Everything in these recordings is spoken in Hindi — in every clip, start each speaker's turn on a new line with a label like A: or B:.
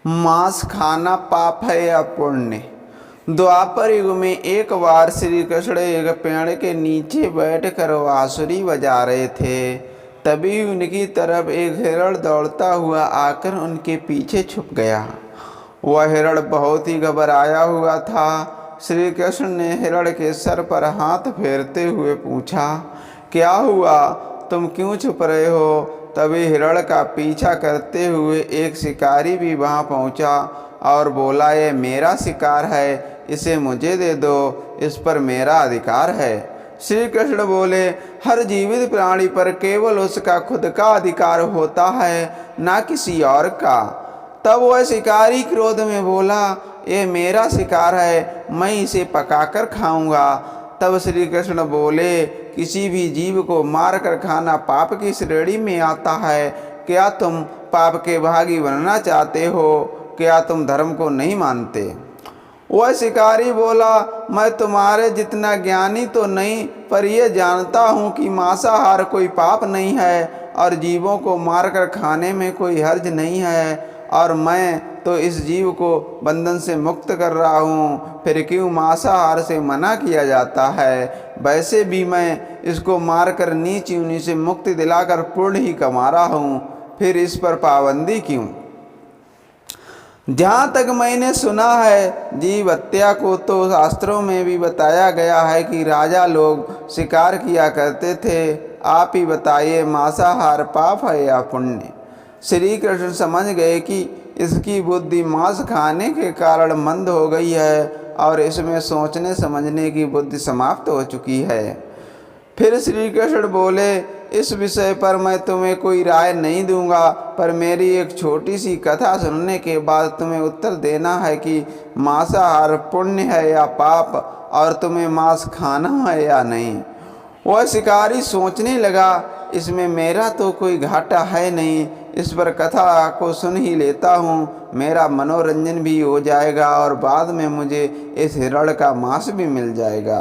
A: मांस खाना पाप है या पुण्य। द्वापर युग में एक बार श्री कृष्ण एक पेड़ के नीचे बैठकर बांसुरी बजा रहे थे। तभी उनकी तरफ एक हिरण दौड़ता हुआ आकर उनके पीछे छुप गया। वह हिरण बहुत ही घबराया हुआ था। श्री कृष्ण ने हिरण के सर पर हाथ फेरते हुए पूछा, क्या हुआ, तुम क्यों छुप रहे हो? तभी हिरण का पीछा करते हुए एक शिकारी भी वहां पहुंचा और बोला, ये मेरा शिकार है, इसे मुझे दे दो, इस पर मेरा अधिकार है। श्री कृष्ण बोले, हर जीवित प्राणी पर केवल उसका खुद का अधिकार होता है, ना किसी और का। तब वह शिकारी क्रोध में बोला, ये मेरा शिकार है, मैं इसे पकाकर खाऊंगा। तब श्री कृष्ण बोले, किसी भी जीव को मार कर खाना पाप की श्रेणी में आता है। क्या तुम पाप के भागी बनना चाहते हो? क्या तुम धर्म को नहीं मानते? वह शिकारी बोला, मैं तुम्हारे जितना ज्ञानी तो नहीं, पर यह जानता हूँ कि मांसाहार कोई पाप नहीं है और जीवों को मारकर खाने में कोई हर्ज नहीं है, और मैं तो इस जीव को बंधन से मुक्त कर रहा हूँ, फिर क्यों मांसाहार से मना किया जाता है? वैसे भी मैं इसको मारकर नीच योनि से मुक्ति दिलाकर पुण्य ही कमा रहा हूँ, फिर इस पर पाबंदी क्यों? जहाँ तक मैंने सुना है, जीव हत्या को तो शास्त्रों में भी बताया गया है कि राजा लोग शिकार किया करते थे। आप ही बताइए, मांसाहार पाप है या पुण्य? श्री कृष्ण समझ गए कि इसकी बुद्धि मांस खाने के कारण मंद हो गई है और इसमें सोचने समझने की बुद्धि समाप्त हो चुकी है। फिर श्री कृष्ण बोले, इस विषय पर मैं तुम्हें कोई राय नहीं दूंगा, पर मेरी एक छोटी सी कथा सुनने के बाद तुम्हें उत्तर देना है कि मांसाहार पुण्य है या पाप, और तुम्हें मांस खाना है या नहीं। वह शिकारी सोचने लगा, इसमें मेरा तो कोई घाटा है नहीं, इस पर कथा को सुन ही लेता हूँ, मेरा मनोरंजन भी हो जाएगा और बाद में मुझे इस हिरण का मांस भी मिल जाएगा।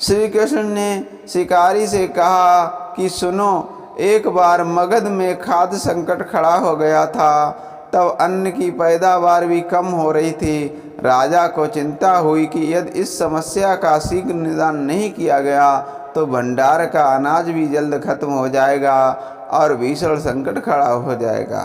A: श्री कृष्ण ने शिकारी से कहा कि सुनो, एक बार मगध में खाद्य संकट खड़ा हो गया था। तब अन्न की पैदावार भी कम हो रही थी। राजा को चिंता हुई कि यदि इस समस्या का शीघ्र निदान नहीं किया गया तो भंडार का अनाज भी जल्द खत्म हो जाएगा और भीषण संकट खड़ा हो जाएगा।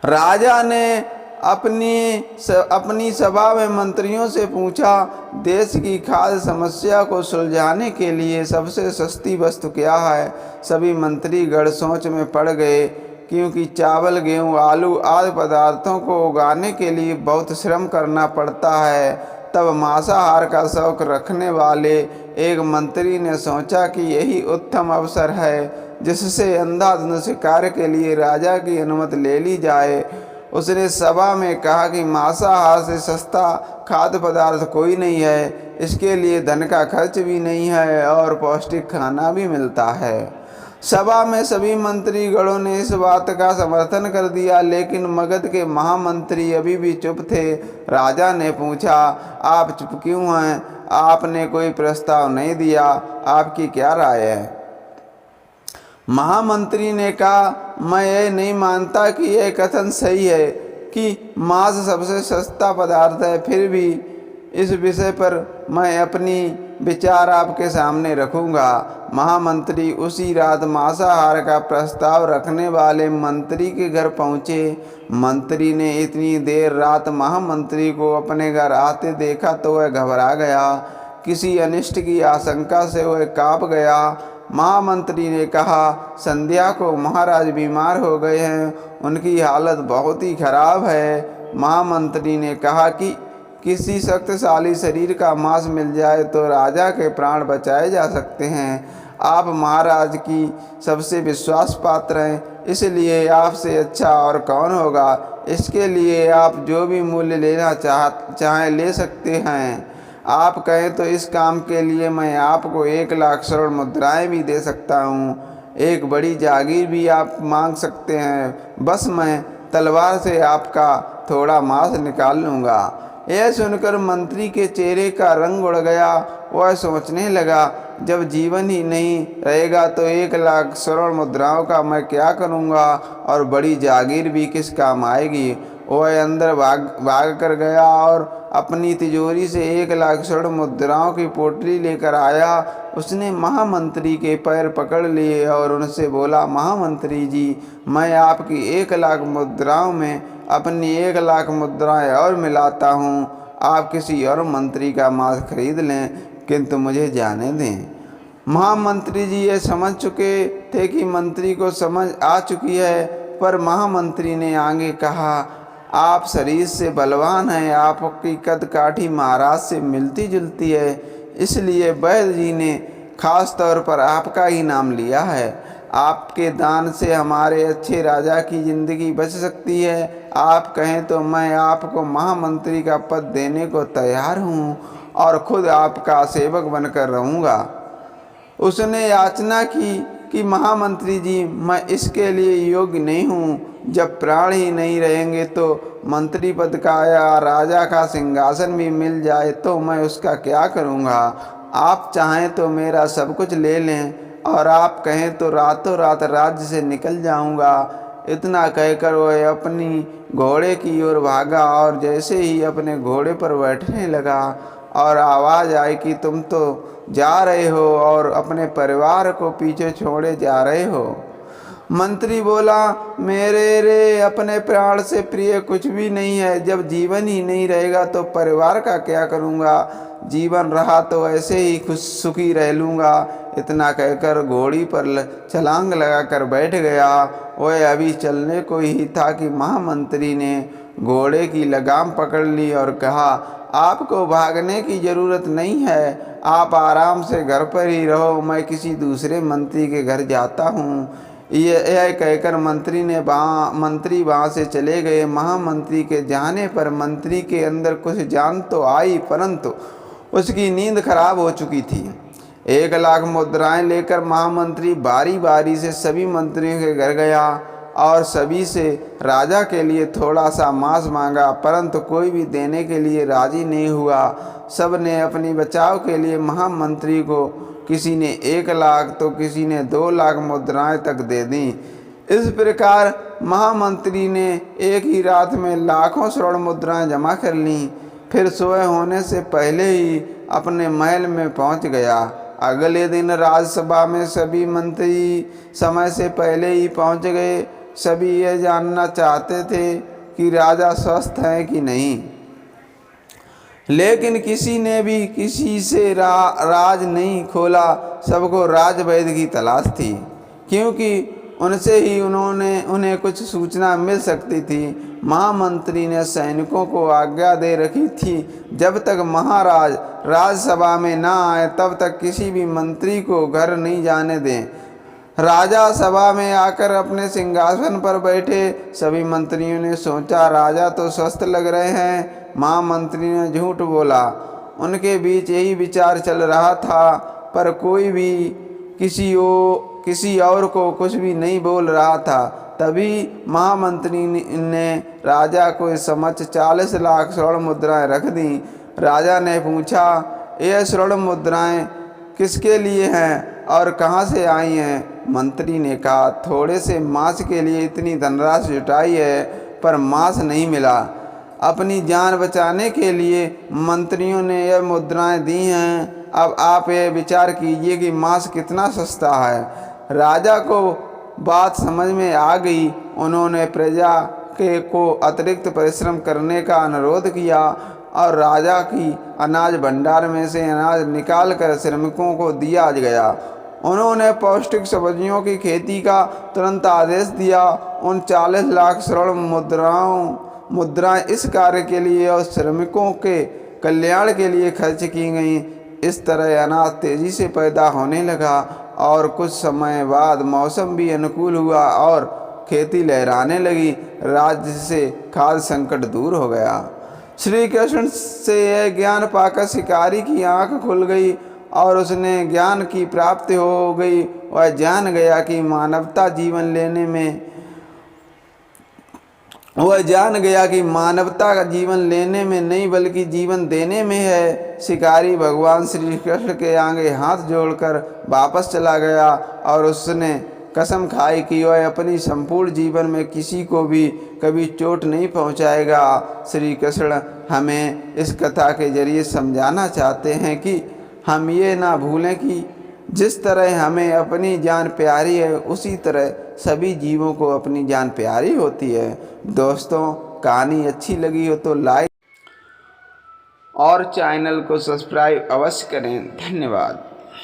A: राजा ने अपनी सभा में मंत्रियों से पूछा, देश की खाद्य समस्या को सुलझाने के लिए सबसे सस्ती वस्तु क्या है? सभी मंत्रीगण सोच में पड़ गए, क्योंकि चावल, गेहूं, आलू आदि पदार्थों को उगाने के लिए बहुत श्रम करना पड़ता है। तब मांसाहार का शौक रखने वाले एक मंत्री ने सोचा कि यही उत्तम अवसर है जिससे अंधाधुंध शिकार के लिए राजा की अनुमति ले ली जाए। उसने सभा में कहा कि मांसाहार से सस्ता खाद्य पदार्थ कोई नहीं है, इसके लिए धन का खर्च भी नहीं है और पौष्टिक खाना भी मिलता है। सभा में सभी मंत्रीगणों ने इस बात का समर्थन कर दिया, लेकिन मगध के महामंत्री अभी भी चुप थे। राजा ने पूछा, आप चुप क्यों हैं? आपने कोई प्रस्ताव नहीं दिया, आपकी क्या राय है? महामंत्री ने कहा, मैं ये नहीं मानता कि यह कथन सही है कि मांस सबसे सस्ता पदार्थ है, फिर भी इस विषय पर मैं अपनी विचार आपके सामने रखूंगा। महामंत्री उसी रात मांसाहार का प्रस्ताव रखने वाले मंत्री के घर पहुंचे। मंत्री ने इतनी देर रात महामंत्री को अपने घर आते देखा तो वह घबरा गया। किसी अनिष्ट की आशंका से वह काँप गया। महामंत्री ने कहा, संध्या को महाराज बीमार हो गए हैं, उनकी हालत बहुत ही खराब है। महामंत्री ने कहा कि किसी शक्तिशाली शरीर का मांस मिल जाए तो राजा के प्राण बचाए जा सकते हैं। आप महाराज की सबसे विश्वास पात्र हैं, इसलिए आपसे अच्छा और कौन होगा। इसके लिए आप जो भी मूल्य लेना चाहें ले सकते हैं। आप कहें तो इस काम के लिए मैं आपको 1,00,000 स्वर्ण मुद्राएं भी दे सकता हूँ, एक बड़ी जागीर भी आप मांग सकते हैं, बस मैं तलवार से आपका थोड़ा मांस निकाल लूँगा। यह सुनकर मंत्री के चेहरे का रंग उड़ गया। वह सोचने लगा, जब जीवन ही नहीं रहेगा तो 1,00,000 स्वर्ण मुद्राओं का मैं क्या करूँगा, और बड़ी जागीर भी किस काम आएगी। वह अंदर भाग कर गया और अपनी तिजोरी से 1,00,000 स्वर्ण मुद्राओं की पोटली लेकर आया। उसने महामंत्री के पैर पकड़ लिए और उनसे बोला, महामंत्री जी, मैं आपकी 1,00,000 मुद्राओं में अपनी 1,00,000 मुद्राएं और मिलाता हूँ। आप किसी और मंत्री का मांस खरीद लें, किंतु मुझे जाने दें। महामंत्री जी ये समझ चुके थे कि मंत्री को समझ आ चुकी है, पर महामंत्री ने आगे कहा, आप शरीर से बलवान हैं, आपकी कद काठी महाराज से मिलती जुलती है, इसलिए वैद्य जी ने खास तौर पर आपका ही नाम लिया है। आपके दान से हमारे अच्छे राजा की जिंदगी बच सकती है। आप कहें तो मैं आपको महामंत्री का पद देने को तैयार हूँ और खुद आपका सेवक बनकर रहूँगा। उसने याचना की कि महामंत्री जी, मैं इसके लिए योग्य नहीं हूँ। जब प्राण ही नहीं रहेंगे तो मंत्री पद का या राजा का सिंहासन भी मिल जाए तो मैं उसका क्या करूँगा। आप चाहें तो मेरा सब कुछ ले लें और आप कहें तो रातों रात राज्य से निकल जाऊँगा। इतना कहकर वह अपनी घोड़े की ओर भागा और जैसे ही अपने घोड़े पर बैठने लगा और आवाज़ आई कि तुम तो जा रहे हो और अपने परिवार को पीछे छोड़े जा रहे हो। मंत्री बोला, मेरे रे अपने प्राण से प्रिय कुछ भी नहीं है। जब जीवन ही नहीं रहेगा तो परिवार का क्या करूँगा। जीवन रहा तो ऐसे ही खुश सुखी रह लूँगा। इतना कहकर घोड़ी पर छलांग लगाकर बैठ गया। वह अभी चलने को ही था कि महामंत्री ने घोड़े की लगाम पकड़ ली और कहा, आपको भागने की ज़रूरत नहीं है, आप आराम से घर पर ही रहो, मैं किसी दूसरे मंत्री के घर जाता हूँ। यह कहकर मंत्री वहाँ से चले गए। महामंत्री के जाने पर मंत्री के अंदर कुछ जान तो आई, परंतु उसकी नींद खराब हो चुकी थी। 1,00,000 मुद्राएं लेकर महामंत्री बारी बारी से सभी मंत्रियों के घर गया और सभी से राजा के लिए थोड़ा सा मांस मांगा, परंतु कोई भी देने के लिए राजी नहीं हुआ। सब ने अपनी बचाव के लिए महामंत्री को किसी ने 1,00,000 तो किसी ने 2,00,000 मुद्राएं तक दे दी। इस प्रकार महामंत्री ने एक ही रात में लाखों स्वर्ण मुद्राएं जमा कर लीं। फिर सुबह होने से पहले ही अपने महल में पहुंच गया। अगले दिन राजसभा में सभी मंत्री समय से पहले ही पहुंच गए। सभी यह जानना चाहते थे कि राजा स्वस्थ हैं कि नहीं, लेकिन किसी ने भी किसी से राज नहीं खोला। सबको राजवैद्य की तलाश थी, क्योंकि उनसे ही उन्हें कुछ सूचना मिल सकती थी। महामंत्री ने सैनिकों को आज्ञा दे रखी थी, जब तक महाराज राजसभा में ना आए तब तक किसी भी मंत्री को घर नहीं जाने दें। राजा सभा में आकर अपने सिंहासन पर बैठे। सभी मंत्रियों ने सोचा, राजा तो स्वस्थ लग रहे हैं। महामंत्री ने झूठ बोला। उनके बीच यही विचार चल रहा था, पर कोई भी किसी और को कुछ भी नहीं बोल रहा था। तभी महामंत्री ने राजा को समक्ष 40,00,000 स्वर्ण मुद्राएं रख दी। राजा ने पूछा, यह स्वर्ण मुद्राएं किसके लिए हैं और कहाँ से आई हैं? मंत्री ने कहा, थोड़े से मांस के लिए इतनी धनराशि जुटाई है, पर मांस नहीं मिला। अपनी जान बचाने के लिए मंत्रियों ने यह मुद्राएं दी हैं। अब आप ये विचार कीजिए कि मांस कितना सस्ता है। राजा को बात समझ में आ गई। उन्होंने प्रजा को अतिरिक्त परिश्रम करने का अनुरोध किया और राजा की अनाज भंडार में से अनाज निकालकर श्रमिकों को दिया गया। उन्होंने पौष्टिक सब्जियों की खेती का तुरंत आदेश दिया। उन 40,00,000 स्वर्ण मुद्राएं इस कार्य के लिए और श्रमिकों के कल्याण के लिए खर्च की गईं। इस तरह अनाज तेजी से पैदा होने लगा और कुछ समय बाद मौसम भी अनुकूल हुआ और खेती लहराने लगी। राज्य से खाद्य संकट दूर हो गया। श्री कृष्ण से यह ज्ञान पाकर शिकारी की आंख खुल गई और उसने ज्ञान की प्राप्ति हो गई। वह जान गया कि मानवता जीवन लेने में वह जान गया कि मानवता का जीवन लेने में नहीं बल्कि जीवन देने में है। शिकारी भगवान श्री कृष्ण के आगे हाथ जोड़कर वापस चला गया और उसने कसम खाई कि वह अपनी संपूर्ण जीवन में किसी को भी कभी चोट नहीं पहुंचाएगा। श्री कृष्ण हमें इस कथा के जरिए समझाना चाहते हैं कि हम ये ना भूलें कि जिस तरह हमें अपनी जान प्यारी है उसी तरह सभी जीवों को अपनी जान प्यारी होती है। दोस्तों, कहानी अच्छी लगी हो तो लाइक और चैनल को सब्सक्राइब अवश्य करें। धन्यवाद।